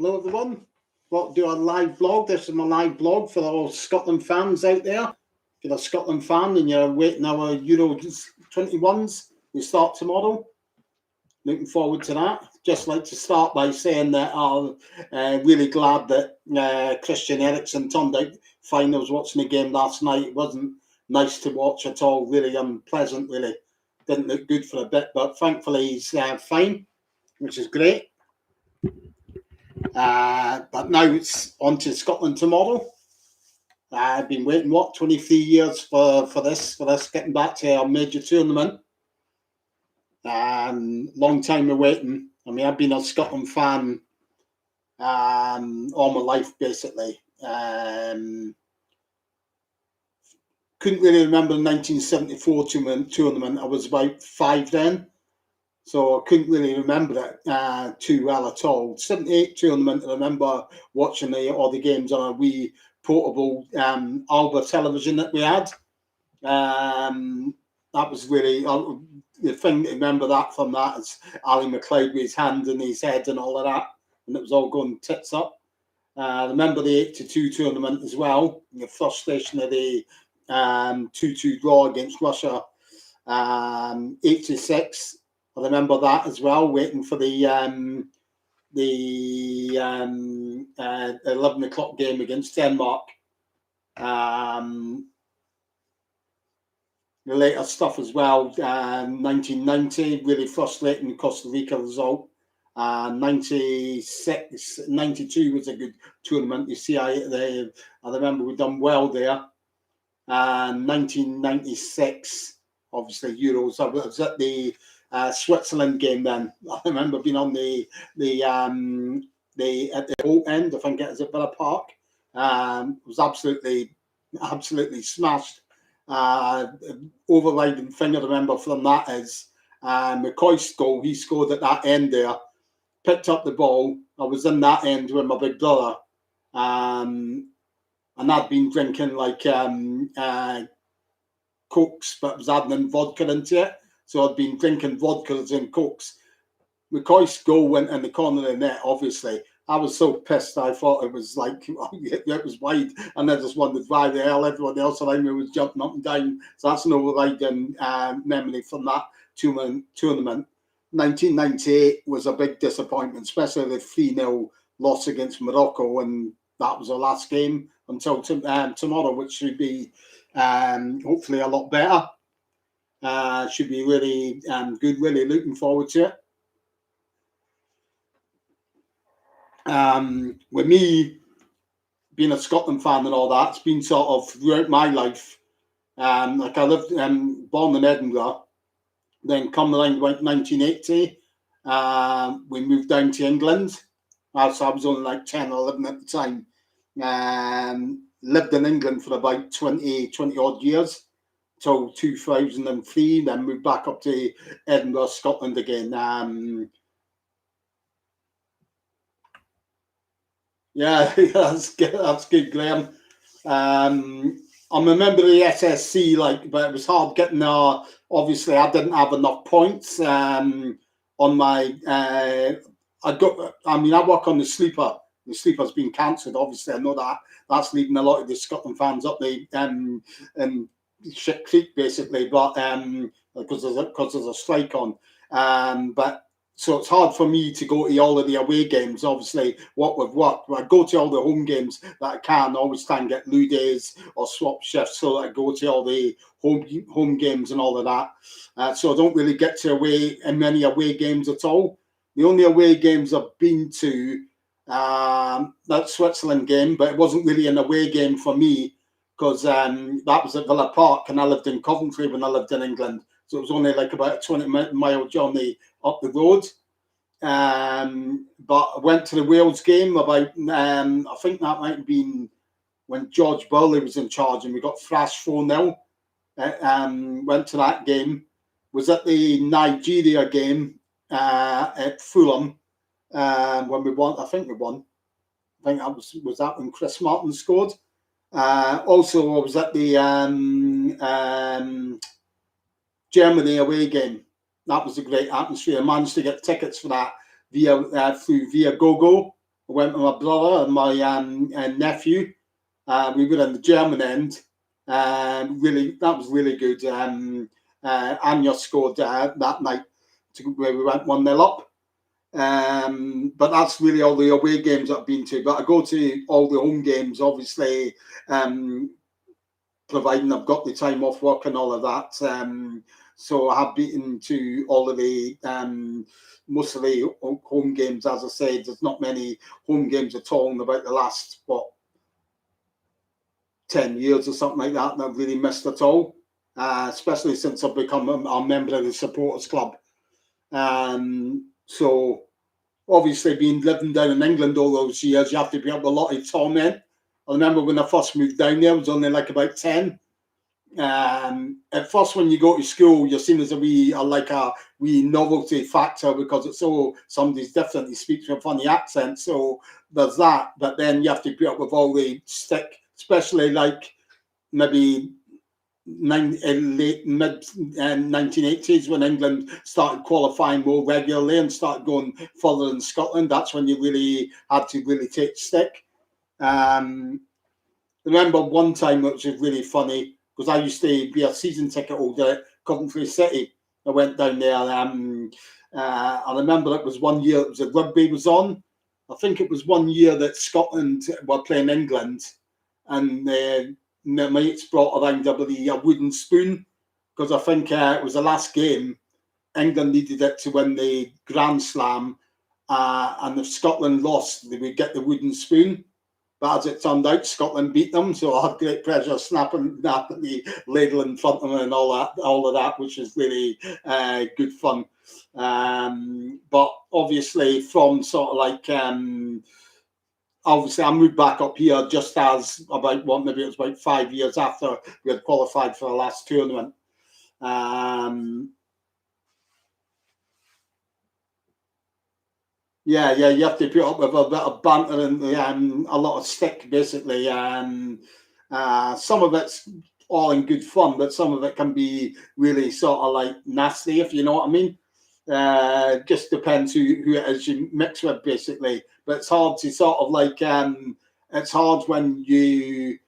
Hello everyone. Well, do a live blog. This is my live blog for all Scotland fans out there. If you're a Scotland fan and you're waiting our Euro 21s, we start tomorrow. Looking forward to that. Just like to start by saying that I'm really glad that Christian Eriksen turned out fine. I was watching the game last night. It wasn't nice to watch at all. Really unpleasant, really. Didn't look good for a bit, but thankfully he's fine, which is great. But now it's on to Scotland tomorrow. I've been waiting, 23 years for this getting back to our major tournament. Long time waiting. I mean, I've been a Scotland fan all my life, basically. Couldn't really remember the 1974 tournament. I was about 5 then, so I couldn't really remember it too well at all. 78 tournament, I remember watching all the games on a wee portable Alba television that we had. That was really the thing to remember that from that is Ali McLeod with his hand in his head and all of that, and it was all going tits up. Remember the 82 tournament as well, the frustration of the 2-2 draw against Russia. 86, I remember that as well, waiting for the 11 o'clock game against Denmark. The later stuff as well, 1990, really frustrating Costa Rica result. 96, 92 was a good tournament. You see, I remember we done well there. 1996, obviously Euros. I was at the Switzerland game then. I remember being on the at the boat end. I think it was at Villa Park. It was absolutely smashed. Overriding thing I remember from that is McCoist's goal. He scored at that end there, picked up the ball. I was in that end with my big brother, and I'd been drinking like Cokes, but was adding vodka into it. So I'd been drinking vodkas and Cokes. McCoist's goal went in the corner of the net, obviously. I was so pissed. I thought it was like, it was wide. And I just wondered why the hell everyone else around me was jumping up and down. So that's an overriding memory from that tournament. 1998 was a big disappointment, especially the 3-0 loss against Morocco. And that was our last game until tomorrow, which should be hopefully a lot better. Should be really good, really looking forward to it. With me being a Scotland fan and all that, it's been sort of throughout my life. Like I lived, born in Edinburgh, then come around like 1980, we moved down to England. So I was only like 10 or 11 at the time. Lived in England for about 20 odd years till 2003, then moved back up to Edinburgh, Scotland again. Yeah, that's good, Graham. I'm a member of the SSC, but it was hard getting there. Obviously, I didn't have enough points on my. I work on the sleeper. The sleeper's been cancelled. Obviously, I know that. That's leaving a lot of the Scotland fans up the in shit creek, basically. But because there's a strike on. But. So it's hard for me to go to all of the away games, obviously, what we've worked. I go to all the home games that I can, always try and get loo days or swap shifts so that I go to all the home games and all of that. So I don't really get to many away games at all. The only away games I've been to, that Switzerland game, but it wasn't really an away game for me because that was at Villa Park and I lived in Coventry when I lived in England. So it was only like about a 20-mile journey up the road. But I went to the Wales game about, I think that might have been when George Burley was in charge and we got thrashed 4-0. Went to that game. Was at the Nigeria game at Fulham when we won. I think we won. I think that was that when Chris Martin scored. Also, I was at the Germany away game. That was a great atmosphere. I managed to get tickets for that via GoGo I went with my brother and my nephew. We were in the German end. Really, that was really good. Anya scored that night where we went 1-0 up. But that's really all the away games I've been to. But I go to all the home games, obviously, providing I've got the time off work and all of that. So I have been to all of the most of the home games. As I said, there's not many home games at all in about the last 10 years or something like that I've really missed at all. Especially since I've become a member of the supporters club. So obviously living down in England all those years, you have to be up with a lot of torment. I remember when I first moved down there, I was only like about 10. At first, when you go to school, you're seen as a wee novelty factor because it's so somebody's different. He speaks with a funny accent, so there's that. But then you have to put up with all the stick, especially like maybe late mid 1980s when England started qualifying more regularly and started going further than Scotland. That's when you really had to really take stick. Remember one time which was really funny because I used to be a season ticket holder at Coventry City. I went down there. I remember it was one year. It was a rugby was on. I think it was one year that Scotland were playing England, and my mates brought around a wooden spoon because I think it was the last game. England needed it to win the Grand Slam, and if Scotland lost, they would get the wooden spoon. But as it turned out, Scotland beat them, so I had great pleasure snapping the ladle in front of them and all of that, which is really good fun. But obviously, from sort of like obviously, I moved back up here just as maybe it was about 5 years after we had qualified for the last tournament. Yeah, you have to put up with a bit of banter and a lot of stick, basically. Some of it's all in good fun, but some of it can be really sort of like nasty, if you know what I mean. Just depends who it is you mix with, basically. But it's hard to sort of like, it's hard when you,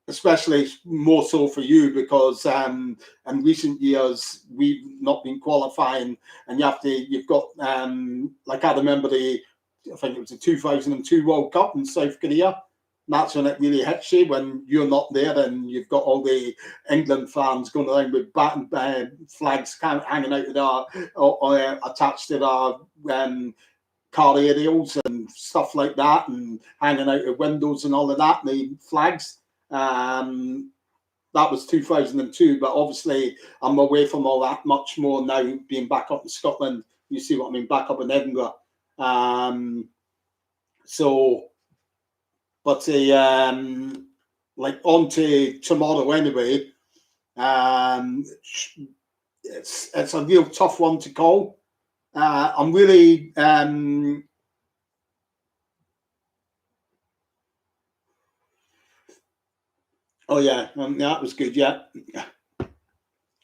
especially more so for you because in recent years we've not been qualifying, and you've got like I remember I think it was the 2002 World Cup in South Korea. And that's when it really hits you when you're not there and you've got all the England fans going around with flags hanging out of their attached to their car aerials and stuff like that, and hanging out of windows and all of that, and the flags. That was 2002, but obviously I'm away from all that much more now, being back up in Scotland. You see what I mean, back up in Edinburgh. Like on to tomorrow anyway. It's a real tough one to call. I'm really oh yeah, that was good. Yeah.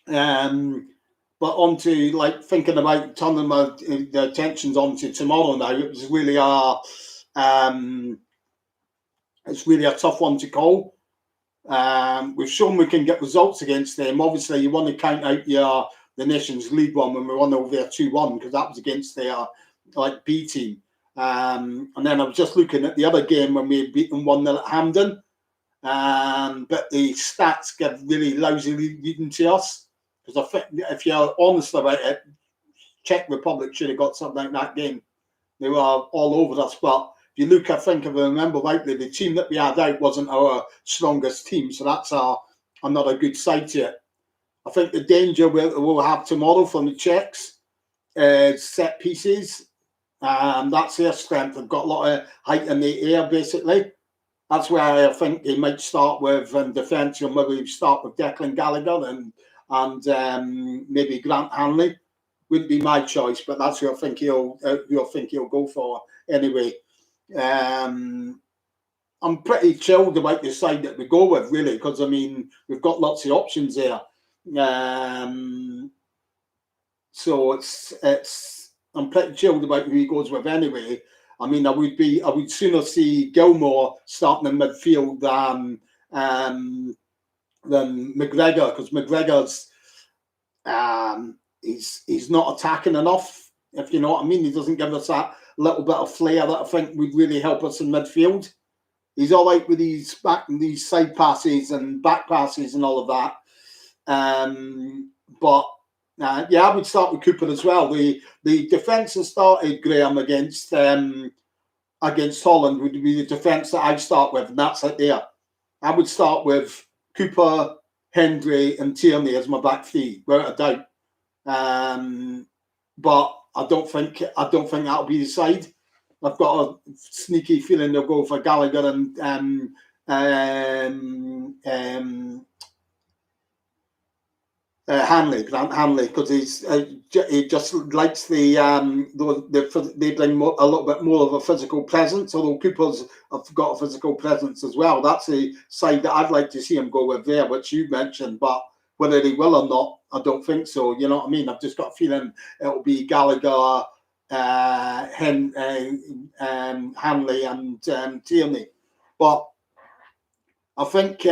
But on to like thinking about turning the attentions onto tomorrow now. It was really it's really a tough one to call. We've shown we can get results against them. Obviously, you want to count out the Nations League one when we won over there 2-1 because that was against their like B team. And then I was just looking at the other game when we beat them 1-0 at Hampden. But the stats get really lousy leading to us because I think if you're honest about it, Czech Republic should have got something like that game. They were all over us, but if you look, I think if I remember rightly, the team that we had out wasn't our strongest team, so that's another good side to it. I think the danger we'll have tomorrow from the Czechs is set pieces. That's their strength. They've got a lot of height in the air, basically. That's where I think they might start with in defence. You'll maybe start with Declan Gallagher and maybe Grant Hanley. Wouldn't be my choice, but that's who I think he'll go for anyway. I'm pretty chilled about the side that we go with, really, because I mean we've got lots of options there. So it's I'm pretty chilled about who he goes with anyway. I mean, I would sooner see Gilmore starting in midfield than McGregor, because McGregor's he's not attacking enough, if you know what I mean. He doesn't give us that little bit of flair that I think would really help us in midfield. He's all right with these side passes and back passes and all of that. But yeah, I would start with Cooper as well. The defence that started, Graham, against Holland would be the defence that I'd start with, and that's it there. I would start with Cooper, Hendry, and Tierney as my back three, without a doubt. But I don't think that'll be the side. I've got a sneaky feeling they'll go for Gallagher and Grant Hanley, because he just likes they bring a little bit more of a physical presence. Although Cooper's have got a physical presence as well. That's the side that I'd like to see him go with there, which you mentioned. But whether he will or not, I don't think so. You know what I mean? I've just got a feeling it'll be Gallagher, Hanley, and Tierney. But I think.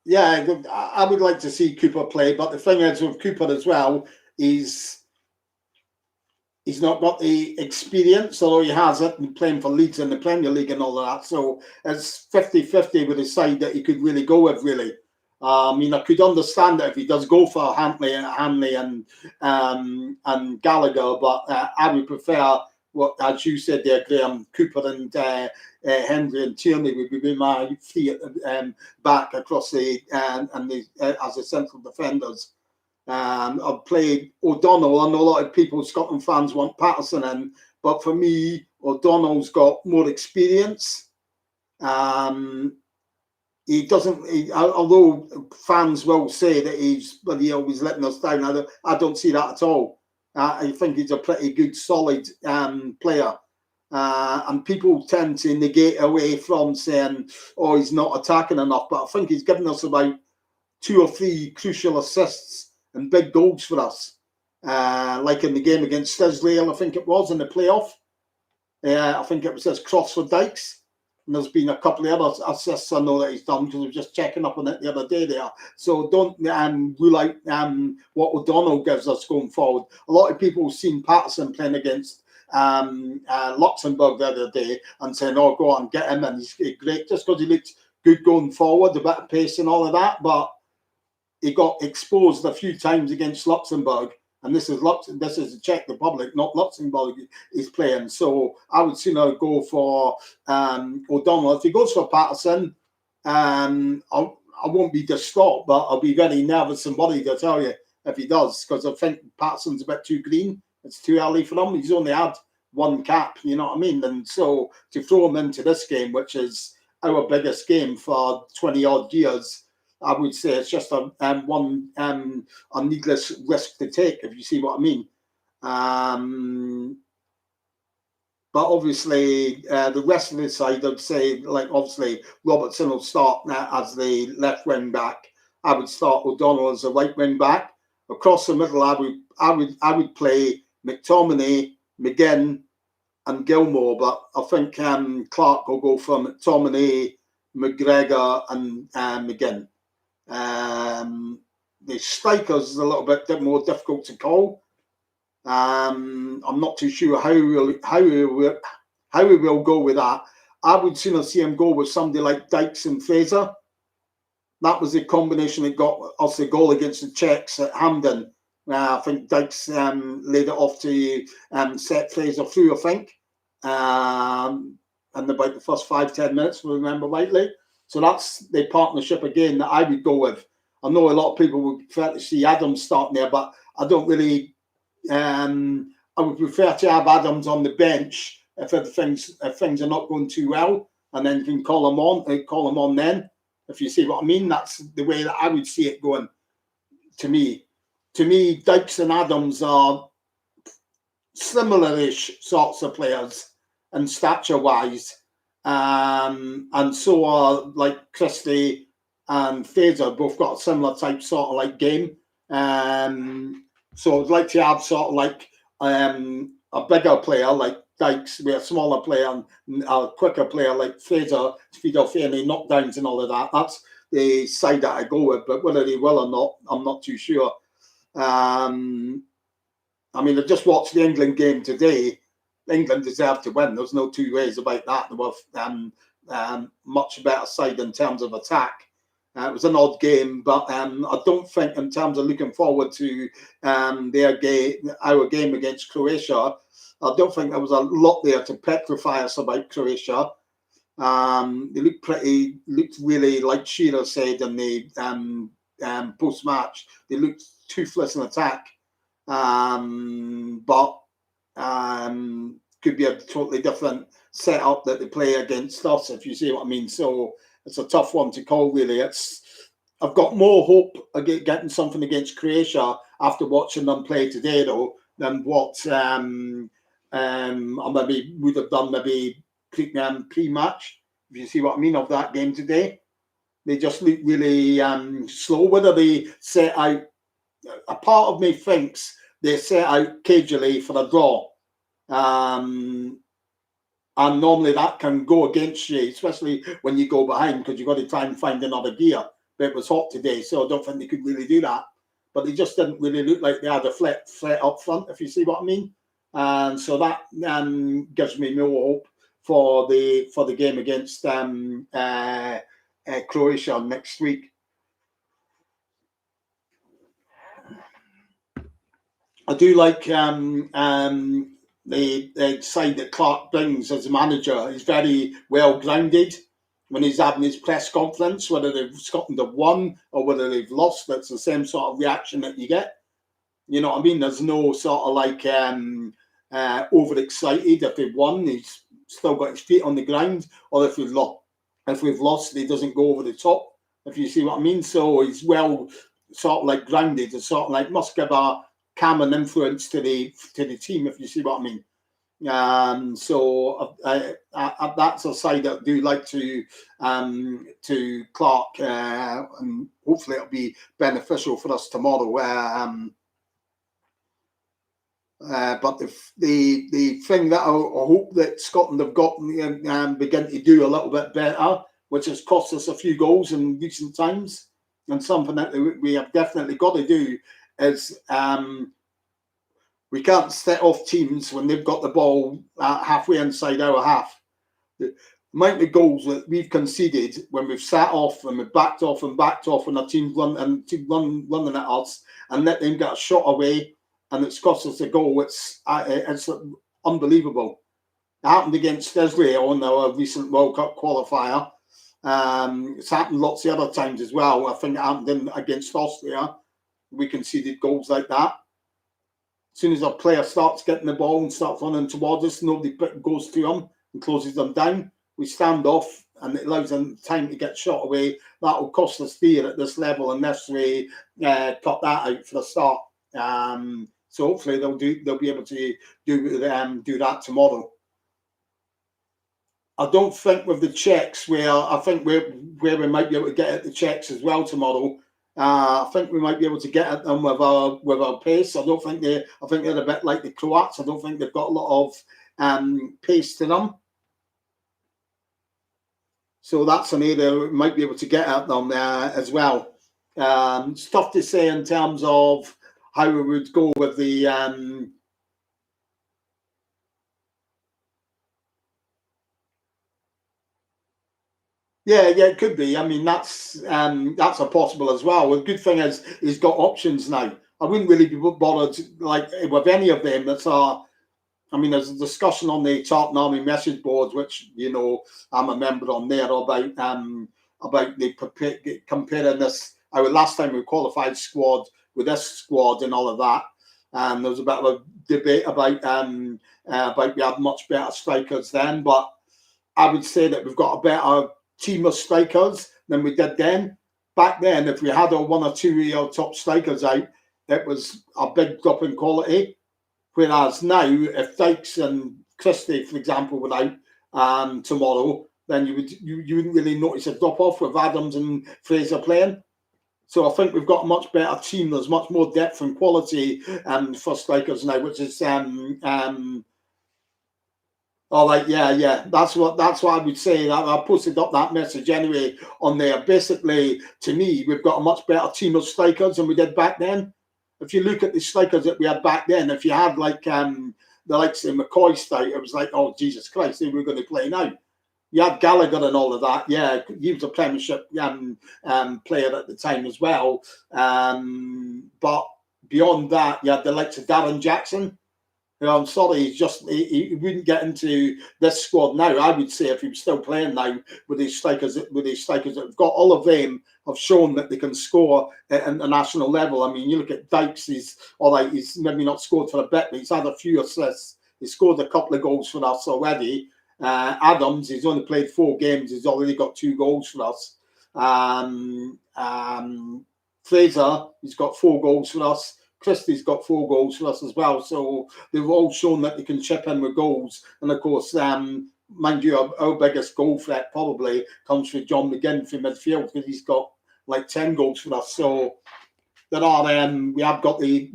Yeah, I would like to see Cooper play, but the thing is with Cooper as well, he's not got the experience, although he has it in playing for Leeds in the Premier League and all of that. So it's 50-50 with the side that he could really go with, really. I mean, I could understand it if he does go for Hanley and Gallagher, but I would prefer, as you said there, Graham, Cooper and Hendry and Tierney would be my three back across as the central defenders. I've played O'Donnell. I know a lot of people, Scotland fans, want Patterson in, but for me, O'Donnell's got more experience. He doesn't. Although fans will say that he's always letting us down, I don't see that at all. I think he's a pretty good, solid player. And people tend to negate away from saying, "Oh, he's not attacking enough." But I think he's given us about 2 or 3 crucial assists and big goals for us. Like in the game against Israel, I think it was in the playoff. I think it was his cross for Dykes. And there's been a couple of other assists I know that he's done, because I was just checking up on it the other day there. So don't rule out what O'Donnell gives us going forward. A lot of people have seen Patterson playing against Luxembourg the other day and saying, "Oh, go on, get him," and he's great just because he looked good going forward, a bit of pace and all of that. But he got exposed a few times against Luxembourg. And this is the Czech Republic, not Luxembourg he's playing. So I would sooner go for O'Donnell. If he goes for Patterson, I won't be distraught, but I'll be very nervous and worried, I tell you, if he does, because I think Patterson's a bit too green. It's too early for him. He's only had 1 cap, you know what I mean? And so to throw him into this game, which is our biggest game for 20-odd years, I would say it's just a needless risk to take, if you see what I mean. But obviously, the rest of the side, I'd say, like obviously Robertson will start as the left wing back. I would start O'Donnell as a right wing back. Across the middle, I would play McTominay, McGinn, and Gilmore. But I think Clark will go for McTominay, McGregor, and McGinn. The strikers is a little bit more difficult to call. I'm not too sure how we will go with that. I would sooner see him go with somebody like Dykes and Fraser. That was the combination that got us the goal against the Czechs at Hampden. I think Dykes laid it off to set Fraser through, I think, and about the first 5-10 minutes, if I remember rightly. So that's the partnership again that I would go with. I know a lot of people would prefer to see Adams starting there, but I don't really. I would prefer to have Adams on the bench if things are not going too well, and then you can call him on then. If you see what I mean, that's the way that I would see it going. To me, Dykes and Adams are similar-ish sorts of players and stature-wise. And so are like Christie and Fraser both got a similar type sort of like game. So I'd like to have sort of like a bigger player like Dykes with a smaller player and a quicker player like Fraser to feed off any knockdowns and all of that. That's the side that I go with, but whether they will or not, I'm not too sure. I mean, I just watched the England game today. England deserved to win. There's no two ways about that. They were much better side in terms of attack. It was an odd game, but I don't think in terms of looking forward to our game against Croatia, I don't think there was a lot there to petrify us about Croatia. They looked really, like Shearer said in the post-match, they looked toothless in attack. But could be a totally different setup that they play against us, if you see what I mean. So it's a tough one to call, really. I've got more hope of getting something against Croatia after watching them play today, though, than what I maybe would have done pre-match, if you see what I mean, of that game today. They just look really slow. Whether they set out, a part of me thinks they set out cagily for a draw. And normally that can go against you, especially when you go behind, because you've got to try and find another gear. But it was hot today, so I don't think they could really do that. But they just didn't really look like they had a threat up front, if you see what I mean. And so that gives me more hope for the game against Croatia next week. I do like the side that Clark brings as a manager. He's very well grounded when he's having his press conference, whether Scotland have won or whether they've lost. That's the same sort of reaction that you get. You know what I mean? There's no sort of like overexcited. If they've won, he's still got his feet on the ground. Or if we've lost, he doesn't go over the top, if you see what I mean. So he's well sort of like grounded and sort of like must give a calming influence to the team, if you see what I mean. So that's a side that I do like to Clark, and hopefully it'll be beneficial for us tomorrow. But the thing that I hope that Scotland have got begin to do a little bit better, which has cost us a few goals in recent times, and something that we have definitely got to do is we can't set off teams when they've got the ball halfway inside our half. The amount of goals that we've conceded when we've sat off and we've backed off when our team's running at us and let them get a shot away, and it's cost us a goal. It's unbelievable. It happened against Israel in our recent World Cup qualifier. It's happened lots of other times as well. I think it happened against Austria. We conceded goals like that. As soon as a player starts getting the ball and starts running towards us, nobody goes to him and closes them down. We stand off and it allows them time to get shot away. That will cost us fear at this level unless we cut that out for the start. So hopefully they'll be able to do that tomorrow. I don't think with the Czechs, I think where we might be able to get at the Czechs as well tomorrow. I think we might be able to get at them with our pace. I think they're a bit like the Croats. I don't think they've got a lot of pace to them. So that's an area we might be able to get at them as well. It's tough to say in terms of how we would go with the Yeah, it could be. I mean, that's a possible as well. The good thing is he's got options now. I wouldn't really be bothered like with any of them. I mean, there's a discussion on the Tartan Army message boards, which I'm a member on there about the comparing this our last time we qualified squad with this squad and all of that. And there was a bit of a debate about we had much better strikers then, but I would say that we've got a better team of strikers than we did then. Back then, if we had one or two of our top strikers out, it was a big drop in quality. Whereas now, if Dykes and Christie, for example, were out tomorrow, then you wouldn't really notice a drop off with Adams and Fraser playing. So I think we've got a much better team. There's much more depth and quality for strikers now, which is all right. Yeah. That's what I would say. I posted up that message anyway on there. Basically, to me, we've got a much better team of strikers than we did back then. If you look at the strikers that we had back then, if you had like the likes of McCoy strike, it was like, oh Jesus Christ, who we're going to play now. You had Gallagher and all of that. Yeah, he was a Premiership player at the time as well. But beyond that, you had the likes of Darren Jackson. You know, I'm sorry, he wouldn't get into this squad now. I would say if he was still playing now with these strikers that have got, all of them have shown that they can score at international level. I mean, you look at Dykes, he's all right, he's maybe not scored for a bit, but he's had a few assists. He scored a couple of goals for us already. Adams, he's only played 4 games, he's already got 2 goals for us. Fraser, he's got 4 goals for us. Christie's got 4 goals for us as well. So they've all shown that they can chip in with goals. And of course, mind you, our biggest goal threat probably comes from John McGinn from midfield, because he's got like 10 goals for us. So there are we have got the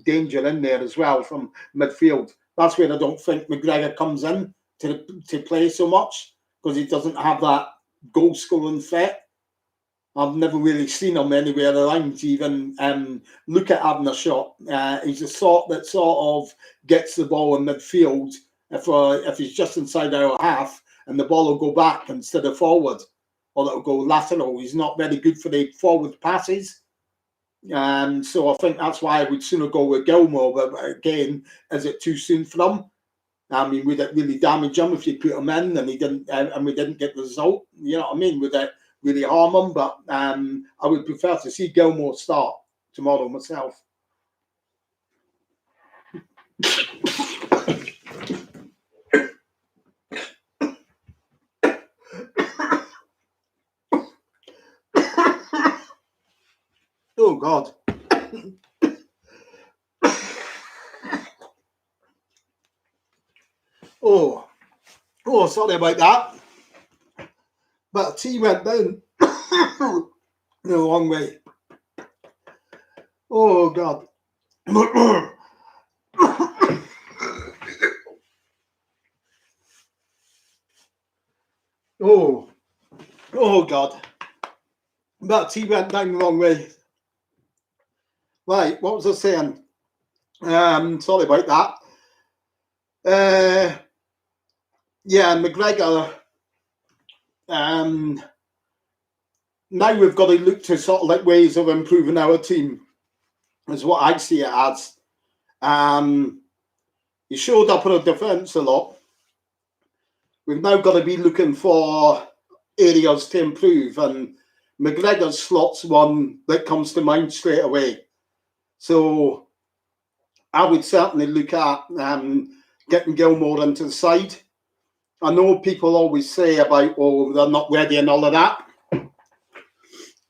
danger in there as well from midfield. That's where I don't think McGregor comes in to play so much, because he doesn't have that goal scoring threat. I've never really seen him anywhere around to even look at having a shot. He's the sort that sort of gets the ball in midfield if he's just inside our half, and the ball will go back instead of forward, or it'll go lateral. He's not very good for the forward passes. So I think that's why I would sooner go with Gilmore. But again, is it too soon for him? I mean, would it really damage him if you put him in and he didn't, and we didn't get the result? You know what I mean? Would it really harm him? But I would prefer to see Gilmore start tomorrow myself. Oh God. Oh, sorry about that. But tea went down the wrong way. Oh God. Oh God. But tea went down the wrong way. Right, what was I saying? Sorry about that. Yeah, McGregor. Now we've got to look to sort of like ways of improving our team, is what I see it as. He showed up on a defence a lot. We've now got to be looking for areas to improve, and McGregor's slot's one that comes to mind straight away. So I would certainly look at getting Gilmore into the side. I know people always say about, oh, they're not ready and all of that.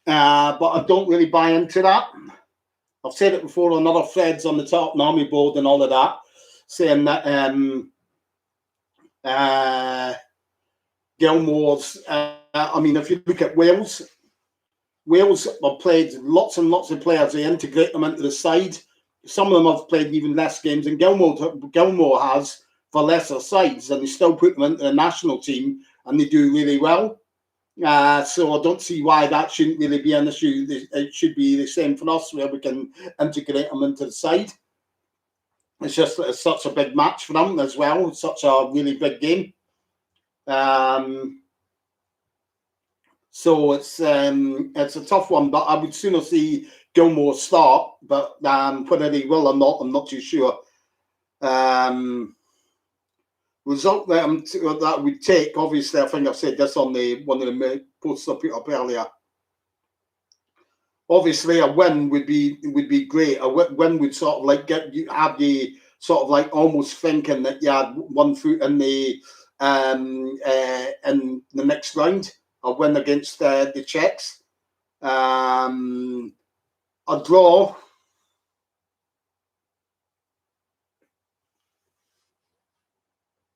But I don't really buy into that. I've said it before on other threads on the Top Army board and all of that, saying that Gilmore's, I mean, if you look at Wales have played lots and lots of players. They integrate them into the side. Some of them have played even less games than Gilmore has for lesser sides, and they still put them into the national team, and they do really well. So I don't see why that shouldn't really be an issue. It should be the same for us, where we can integrate them into the side. It's just that it's such a big match for them as well. It's such a really big game. So it's a tough one, but I would sooner see Gilmore start. But whether he will or not, I'm not too sure. Result that would take, obviously, I think I've said this on one of the posts I put up earlier. Obviously, a win would be great. A win would sort of like have you sort of like almost thinking that you had one foot in the next round. A win against the Czechs. A draw.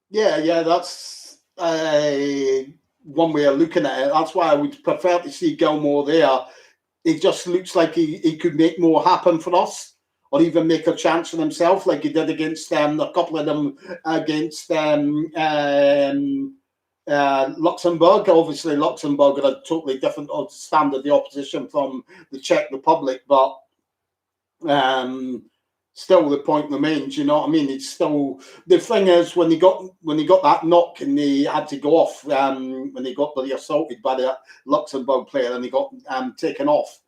Yeah, one way of looking at it. That's why I would prefer to see Gilmore there. He just looks like he could make more happen for us, or even make a chance for himself, like he did against a couple of them against Luxembourg. Obviously, Luxembourg are a totally different standard, the opposition from the Czech Republic, but still the point remains. You know what I mean? It's still, the thing is, when he got that knock and he had to go off, when he got really assaulted by the Luxembourg player and he got taken off.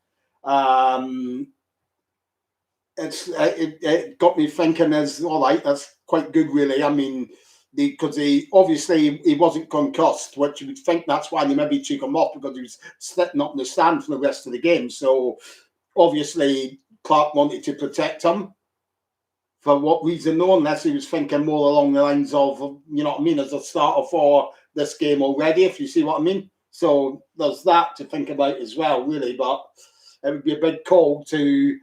It got me thinking, as all right, that's quite good, really. I mean, because he obviously he wasn't concussed, which you would think that's why they maybe took him off, because he was sitting up in the stand for the rest of the game. So obviously Clark wanted to protect him. For what reason, no, unless he was thinking more along the lines of, you know what I mean, as a starter for this game already, if you see what I mean. So there's that to think about as well, really. But it would be a big call to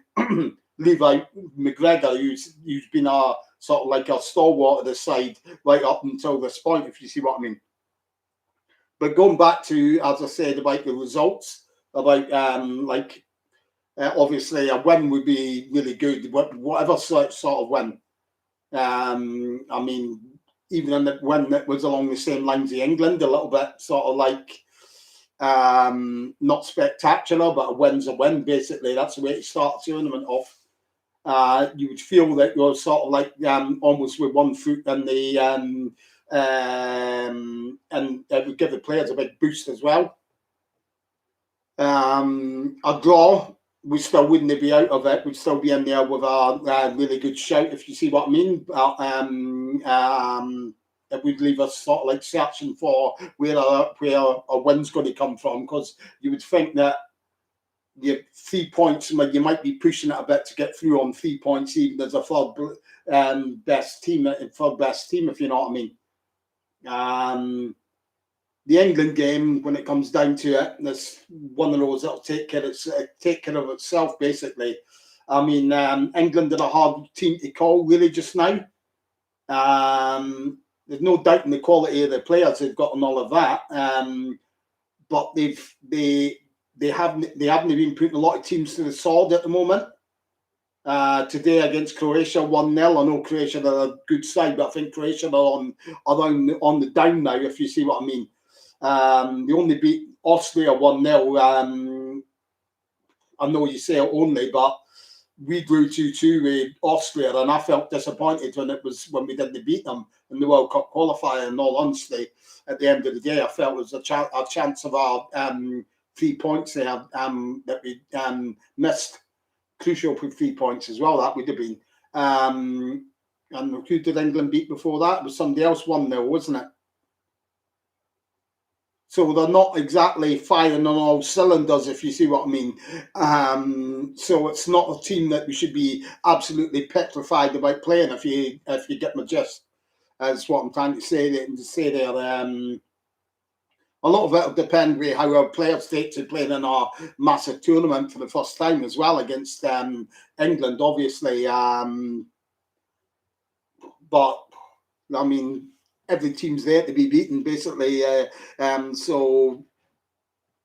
leave out McGregor, who's been a sort of like a stalwart of the side right up until this point, if you see what I mean. But going back to, as I said, about the results, about obviously a win would be really good, whatever sort of win. I mean, even in the win that was along the same lines as England, a little bit sort of like not spectacular, but a win's a win, basically. That's the way to start a tournament off. You would feel that you're sort of like almost with one foot in the and it would give the players a big boost as well. A draw, we still wouldn't be out of it. We'd still be in there with a really good shout, if you see what I mean. It would leave us sort of like searching for where a win's going to come from, because you would think that your 3 points, you might be pushing it a bit to get through on 3 points, even as a third best team, if you know what I mean. The England game, when it comes down to it, that's one of those that'll take care of itself, basically. I mean, England are a hard team to call, really, just now. There's no doubt in the quality of the players they've got and all of that. But they haven't been putting a lot of teams to the sword at the moment. Today against Croatia, 1-0. I know Croatia are a good side, but I think Croatia are on the down now, if you see what I mean. They only beat Austria 1-0. I know you say it only, but we drew 2-2 with Austria, and I felt disappointed when we didn't beat them in the World Cup qualifier. In all honesty, at the end of the day, I felt it was a chance of our 3 points there that we missed. Crucial for 3 points as well. That would have been. And who did England beat before that? It was somebody else 1-0, wasn't it? So they're not exactly firing on all cylinders, if you see what I mean. So it's not a team that we should be absolutely petrified about playing, if you get my gist. That's what I'm trying to say there. A lot of it will depend on how our players take to playing in our massive tournament for the first time as well against England, obviously. But I mean, every team's there to be beaten, basically. So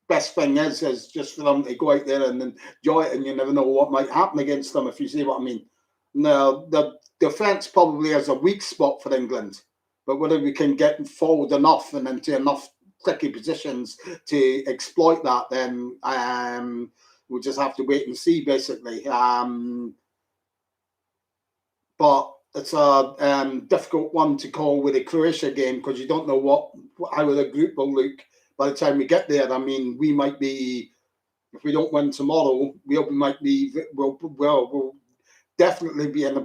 best thing is just for them to go out there and enjoy it, and you never know what might happen against them, if you see what I mean. Now, the defence probably is a weak spot for England, but whether we can get forward enough and into enough tricky positions to exploit that, then we'll just have to wait and see, basically. But it's a difficult one to call with a Croatia game, because you don't know how the group will look by the time we get there. I mean, we might be, if we don't win tomorrow, we'll definitely be in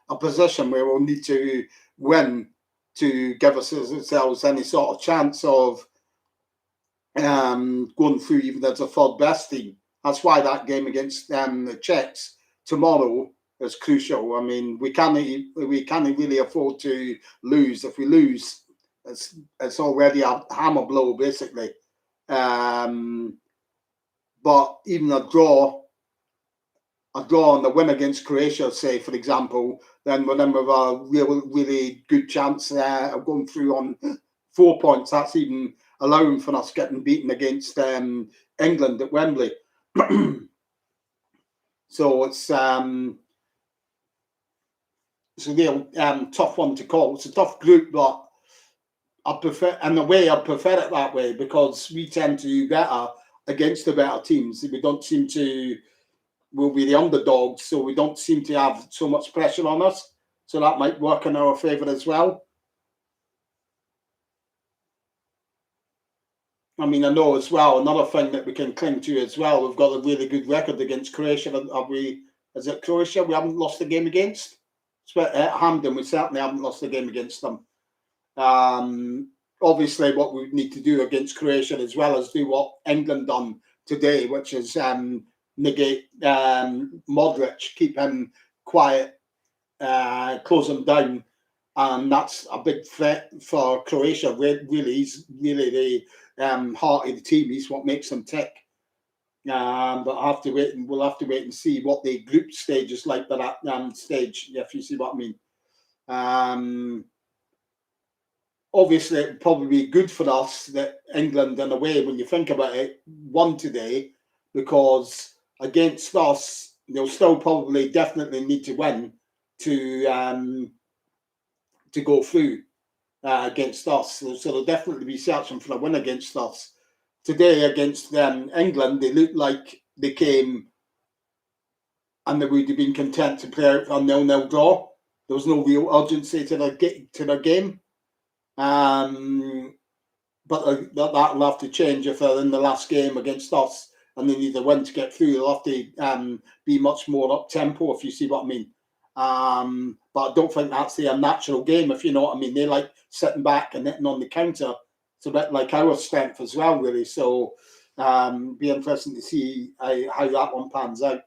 a position where we'll need to win to give ourselves any sort of chance of going through, even as a third best team. That's why that game against the Czechs tomorrow is crucial. I mean, we can't really afford to lose. If we lose, it's already a hammer blow, basically. But even a draw and a win against Croatia, say, for example, then we're in with a really good chance of going through on 4 points. That's even allowing for us getting beaten against England at Wembley. So it's tough one to call. It's a tough group, but I prefer it that way because we tend to do better against the better teams. We don't seem to. We'll be the underdogs, so we don't seem to have so much pressure on us. So that might work in our favour as well. I mean, I know as well, another thing that we can cling to as well, we've got a really good record against Croatia. Is it Croatia we haven't lost a game against? At Hampden, we certainly haven't lost a game against them. Obviously, what we need to do against Croatia as well is do what England done today, which is negate Modric, keep him quiet, close him down. And that's a big threat for Croatia. Really, he's really the heart of the team. He's what makes them tick. But we'll have to wait and see what the group stage is like by that stage, if you see what I mean. Obviously, it would probably be good for us that England, in a way, when you think about it, won today, because against us, they'll still probably definitely need to win to go through against us. So they'll definitely be searching for a win against us. Today, against England, they looked like they came and they would have been content to play out a 0-0 draw. There was no real urgency to their game. But that'll have to change if they're in the last game against us and they need a win to get through. They'll have to be much more up tempo, if you see what I mean. But I don't think that's their natural game, if you know what I mean. They like sitting back and hitting on the counter. It's a bit like our strength as well, really. So be interesting to see how that one pans out.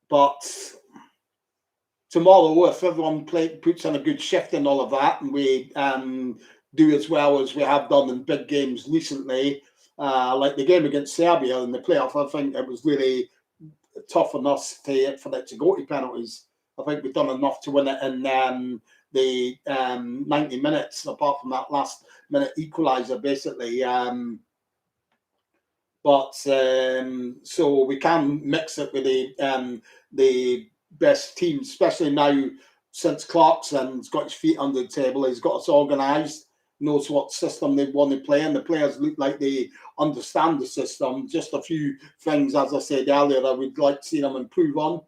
But tomorrow, if everyone puts in a good shift in all of that, and we do as well as we have done in big games recently, like the game against Serbia in the playoff, I think it was really tough on us for it to go to penalties. I think we've done enough to win it in the 90 minutes, apart from that last minute equaliser, basically. So we can mix it with the best teams, especially now since Clarkson's got his feet under the table. He's got us organised, knows what system they want to play, and the players look like they understand the system. Just a few things, as I said earlier, I would like to see them improve on.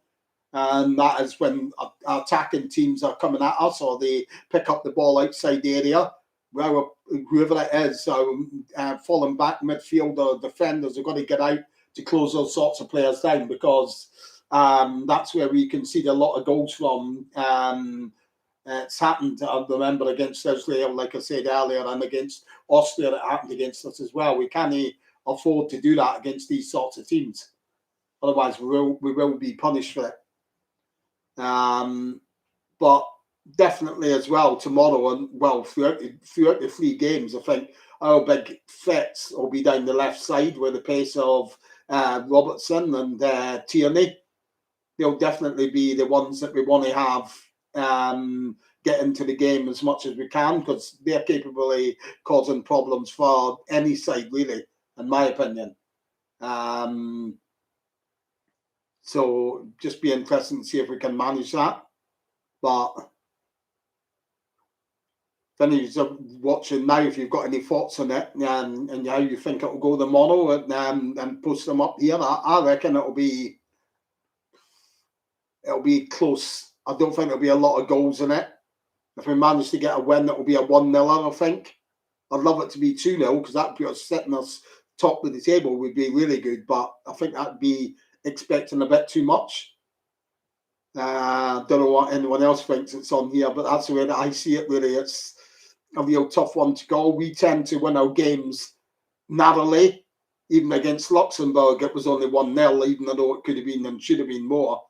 And that is when attacking teams are coming at us, or they pick up the ball outside the area. Well, whoever it is, falling back midfield or defenders are going to get out to close those sorts of players down, because that's where we can see a lot of goals from. It's happened, I remember, against Israel, like I said earlier, and against Austria, it happened against us as well. We can't afford to do that against these sorts of teams. Otherwise, we will be punished for it. But definitely as well tomorrow, and well, throughout the 3 games, I think our big threats will be down the left side with the pace of Robertson and Tierney. They'll definitely be the ones that we want to have get into the game as much as we can, because they're capable of causing problems for any side, really, in my opinion. So just be interesting to see if we can manage that. But then you're watching now, if you've got any thoughts on it and how you think it will go tomorrow, and post them up here. I reckon it'll be close. I don't think there'll be a lot of goals in it. If we manage to get a win, it'll be a 1-0, I think. I'd love it to be 2-0, because that would be setting us top of the table would be really good. But I think that'd be expecting a bit too much. Don't know what anyone else thinks it's on here, but that's the way that I see it, really. It's a real tough one to go. We tend to win our games narrowly. Even against Luxembourg, it was only 1-0, even though it could have been and should have been more.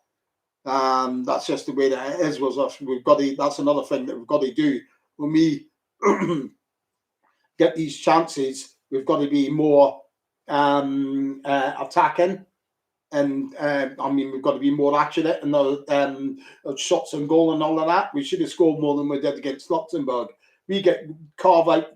That's just the way that it is with us. That's another thing that we've got to do. When we get these chances, we've got to be more attacking. And I mean, we've got to be more accurate in the shots on goal and all of that. We should have scored more than we did against Luxembourg. We carve out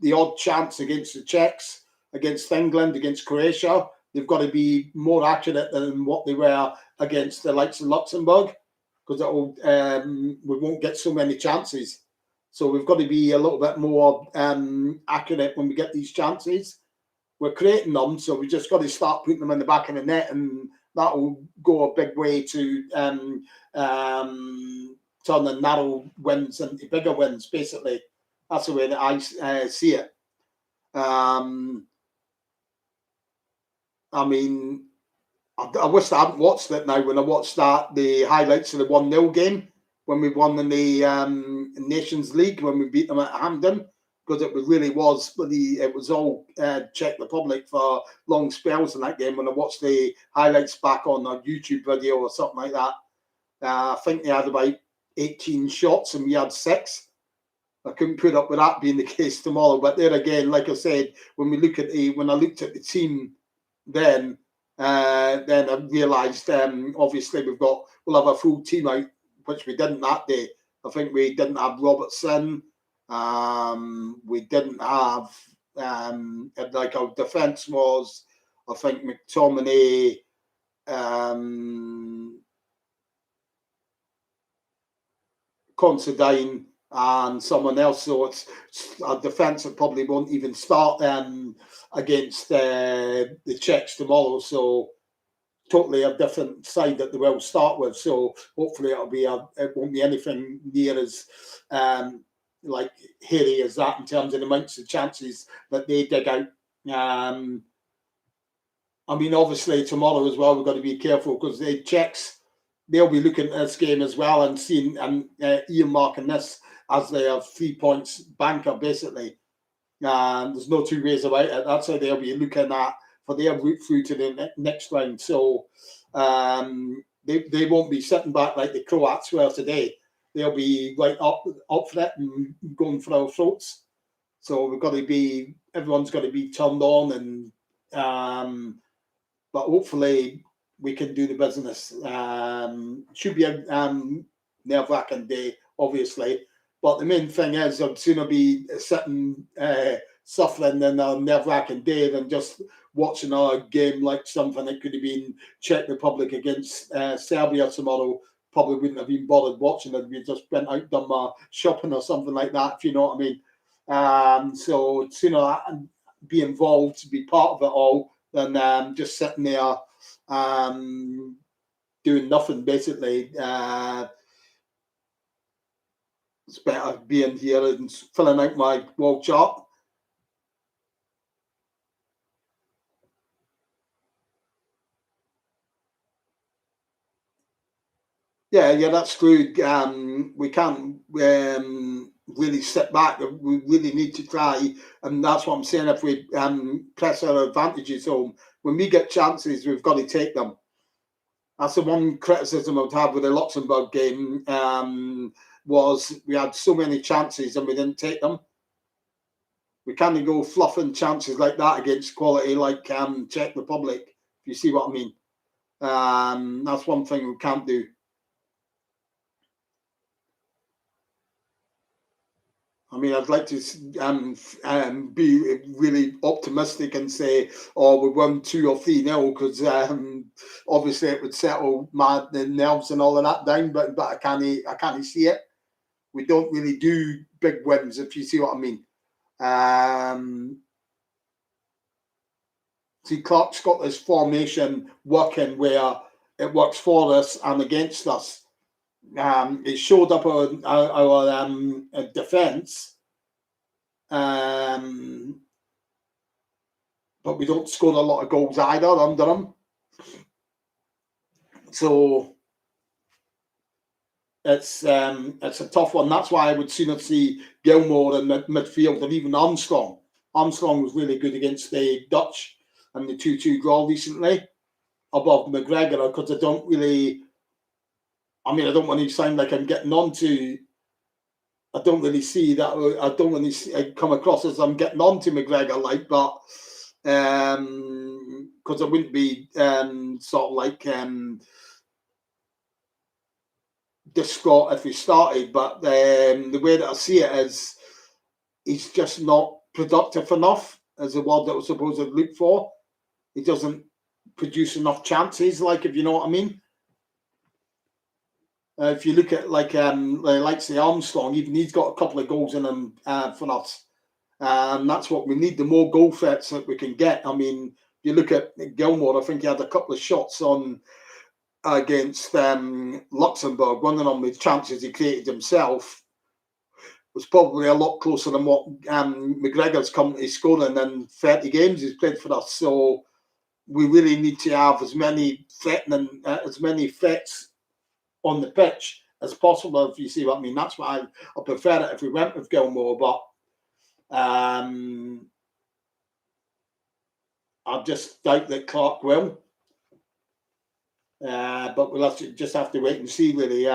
the odd chance against the Czechs, against England, against Croatia. They've got to be more accurate than what they were against the likes of Luxembourg, because we won't get so many chances. So we've got to be a little bit more accurate when we get these chances. We're creating them, so we just got to start putting them in the back of the net, and that will go a big way to turning narrow wins into bigger wins, basically. That's the way that I see it. I mean, I wish I hadn't watched it now. When I watched the highlights of the 1-0 game, when we won in the Nations League, when we beat them at Hampden, because it was all Czech Republic for long spells in that game. When I watched the highlights back on a YouTube video or something like that, I think they had about 18 shots and we had 6. I couldn't put up with that being the case tomorrow. But there again, like I said, when I looked at the team, then I realised obviously we'll have a full team out, which we didn't that day. I think we didn't have Robertson. We didn't have like our defence was, I think, McTominay, Considine, and someone else. So it's our defence that probably won't even start against the Czechs tomorrow. So totally a different side that they will start with. So hopefully it won't be anything near as like hairy as that in terms of the amounts of chances that they dig out. I mean, obviously tomorrow as well, we've got to be careful because the Czechs, they'll be looking at this game as well and seeing and earmarking this as their 3 points banker, basically. There's no two ways about it. That's how they'll be looking at for their route through to the next round. So they won't be sitting back like the Croats were today. They'll be right up for it and going for our throats. So everyone's got to be turned on, and but hopefully we can do the business. Should be a nerve-wracking day, obviously. But the main thing is I'd sooner be sitting suffering in a nerve-wracking day than just watching a game like something that could have been Czech Republic against Serbia tomorrow. Probably wouldn't have been bothered watching it. We just went out, done my shopping or something like that, if you know what I mean. So sooner I be involved, to be part of it all, than just sitting there doing nothing, basically. It's better being here and filling out my wall chart. Yeah, that's true. We can't really sit back. We really need to try, and that's what I'm saying. If we press our advantages home, when we get chances, we've got to take them. That's the one criticism I would have with the Luxembourg game. Was we had so many chances and we didn't take them. We can't go fluffing chances like that against quality like Czech Republic, if you see what I mean. That's one thing we can't do. I mean, I'd like to be really optimistic and say, we won 2 or 3-0, because obviously it would settle the nerves and all of that down. But I can't see it. We don't really do big wins, if you see what I mean. See, Clark's got this formation working where it works for us and against us. It showed up our defence, but we don't score a lot of goals either under them. So it's a tough one. That's why I would sooner see Gilmore in midfield, or even Armstrong. Armstrong was really good against the Dutch and the 2-2 draw recently, above McGregor, because I don't want to sound like I'm getting on to. I don't really see that. I don't really come across as I'm getting on to McGregor, but because because I wouldn't be sort of like distraught if he started. But the way that I see it is, he's just not productive enough, as the word that was supposed to look for. He doesn't produce enough chances, like, if you know what I mean. If you look at say Armstrong, even he's got a couple of goals in him for us. And that's what we need, the more goal threats that we can get. I mean, you look at Gilmore, I think he had a couple of shots on against Luxembourg. One of them with chances he created himself was probably a lot closer than what McGregor's currently scoring in 30 games he's played for us. So we really need to have as many threats on the pitch as possible, if you see what I mean. That's why I prefer it if we went with Gilmore, but I just doubt that Clark will. But we'll just have to wait and see, really.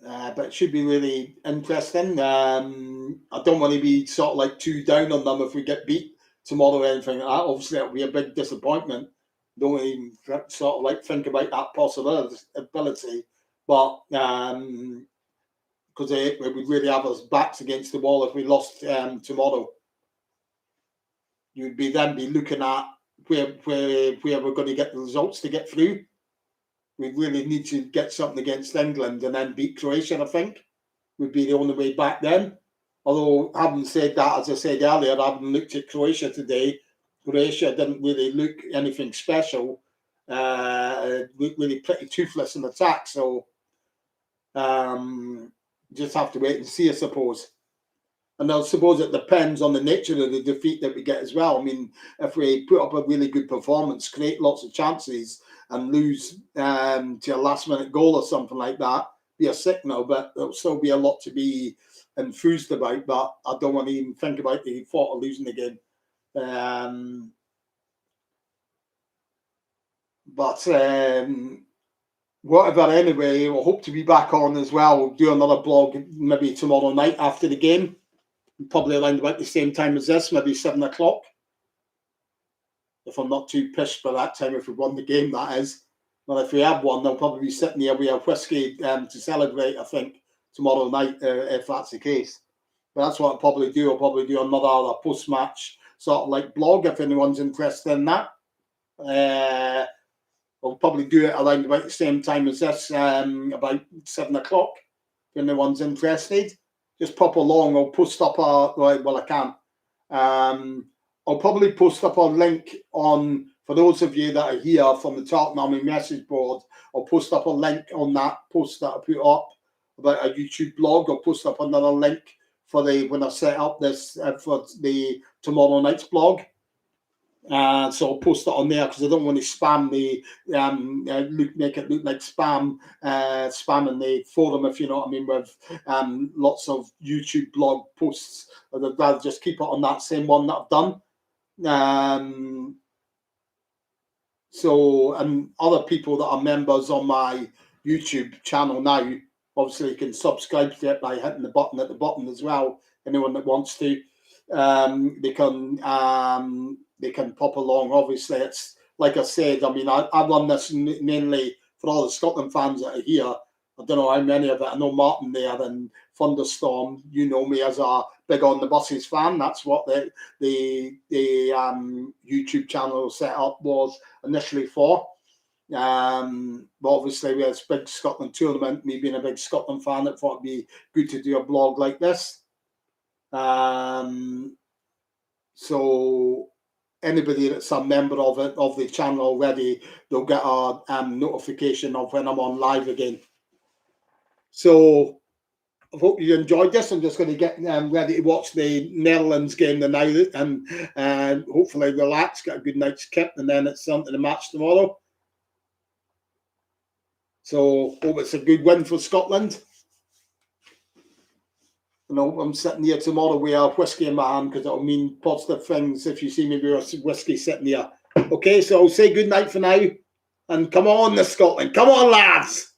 But it should be really interesting. I don't want to be sort of like too down on them if we get beat tomorrow or anything like that. Obviously, it'll be a big disappointment. Don't even sort of like think about that possibility. But because we would really have us backs against the wall if we lost tomorrow. You'd then be looking at where we're going to get the results to get through. We really need to get something against England and then beat Croatia, I think, would be the only way back then. Although, having said that, as I said earlier, having looked at Croatia today, Croatia didn't really look anything special. Looked really pretty toothless in attack. So, just have to wait and see, I suppose. And I suppose it depends on the nature of the defeat that we get as well. I mean, if we put up a really good performance, create lots of chances, and lose to a last-minute goal or something like that, be a signal, but there'll still be a lot to be enthused about. But I don't want to even think about the thought of losing the game. Whatever, anyway, we'll hope to be back on as well. We'll do another blog maybe tomorrow night after the game, probably around about the same time as this, maybe 7 o'clock. If I'm not too pissed by that time, if we won the game, that is. But if we have won, they'll probably be sitting here with a whiskey to celebrate, I think, tomorrow night, if that's the case. But that's what I'll probably do. I'll probably do another post-match sort of like blog, if anyone's interested in that. I'll probably do it around about the same time as this, about 7 o'clock, if anyone's interested. Just pop along. I'll post up I can't. I'll probably post up a link on, for those of you that are here from the Tartan Army message board, I'll post up a link on that post that I put up about a YouTube blog. I'll post up another link for when I set up this for the tomorrow night's blog. So I'll post it on there because I don't want to spam make it look like spamming the forum, if you know what I mean, with lots of YouTube blog posts. I'd rather just keep it on that same one that I've done. So, and other people that are members on my YouTube channel now, obviously you can subscribe to it by hitting the button at the bottom as well. Anyone that wants to, they can pop along. Obviously, it's like I said, I mean, I run this mainly for all the Scotland fans that are here. I don't know how many of it. I know Martin there and Thunderstorm. You know me as a big on the buses fan. That's what the YouTube channel set up was initially for. But obviously, we had this big Scotland tournament. Me being a big Scotland fan, I thought it'd be good to do a blog like this. So anybody that's a member of the channel already, they'll get a notification of when I'm on live again. So I hope you enjoyed this. I'm just going to get ready to watch the Netherlands game tonight and hopefully relax, get a good night's kip, and then it's on to the match tomorrow. So hope it's a good win for Scotland. And I hope I'm sitting here tomorrow with a whiskey in my hand, because it'll mean positive things if you see me with a whiskey sitting here. Okay, so I'll say good night for now. And come on, the Scotland. Come on, lads.